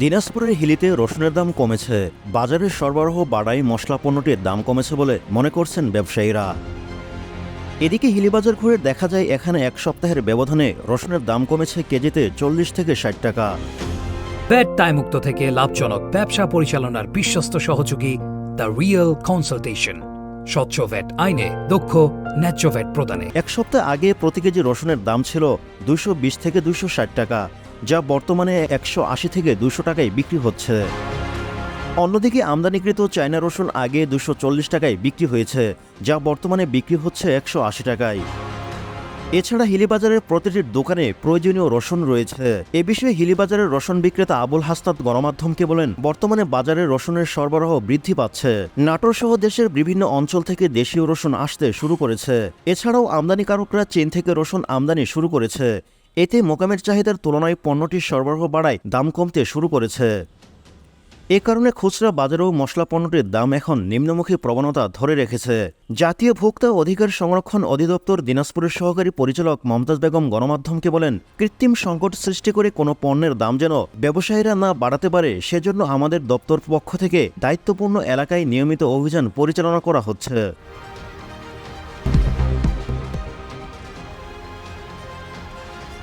দিনাজপুরের হিলিতে রসুনের দাম কমেছে। বাজারের সরবরাহ বাড়ায় মশলা পণ্যটির দাম কমেছে বলে মনে করছেন ব্যবসায়ীরা। এদিকে হিলিবাজার ঘুরে দেখা যায় এখানে এক সপ্তাহের ব্যবধানে রসুনের দাম কমেছে কেজিতে 40 থেকে 60 টাকা। ভ্যাট দায়মুক্ত থেকে লাভজনক ব্যবসা পরিচালনার বিশ্বস্ত সহযোগী দ্য রিয়েল কনসালটেশন। স্বচ্ছ ভ্যাট আইনে দক্ষ ন্যায্য ভ্যাট প্রদানে। এক সপ্তাহ আগে প্রতি কেজি রসুনের দাম ছিল 220 থেকে 260 টাকা, যা বর্তমানে 180 থেকে 200 টাকায় বিক্রি হচ্ছে। অন্যদিকে আমদানিকৃত চায়না রসুন আগে 240 টাকায় বিক্রি হয়েছে, যা বর্তমানে বিক্রি হচ্ছে 180 টাকায়। এছাড়া হিলিবাজারের প্রতিটি দোকানে প্রয়োজনীয় রসুন রয়েছে। এ বিষয়ে হিলিবাজারের রসুন বিক্রেতা আবুল হাসনাত গণমাধ্যমকে বলেন, বর্তমানে বাজারে রসুনের সরবরাহ বৃদ্ধি পাচ্ছে। নাটোর সহ দেশের বিভিন্ন অঞ্চল থেকে দেশীয় রসুন আসতে শুরু করেছে। এছাড়াও আমদানিকারকরা চীন থেকে রসুন আমদানি শুরু করেছে। এতে মোকামের চাহিদার তুলনায় পণ্যটির সরবরাহ বাড়ায় দাম কমতে শুরু করেছে। এ কারণে খুচরা বাজারেও মশলা পণ্যটির দাম এখন নিম্নমুখী প্রবণতা ধরে রেখেছে। জাতীয় ভোক্তা অধিকার সংরক্ষণ অধিদপ্তর দিনাজপুরের সহকারী পরিচালক মমতাজ বেগম গণমাধ্যমকে বলেন, কৃত্রিম সংকট সৃষ্টি করে কোনো পণ্যের দাম যেন ব্যবসায়ীরা না বাড়াতে পারে, সেজন্য আমাদের দপ্তর পক্ষ থেকে দায়িত্বপূর্ণ এলাকায় নিয়মিত অভিযান পরিচালনা করা হচ্ছে।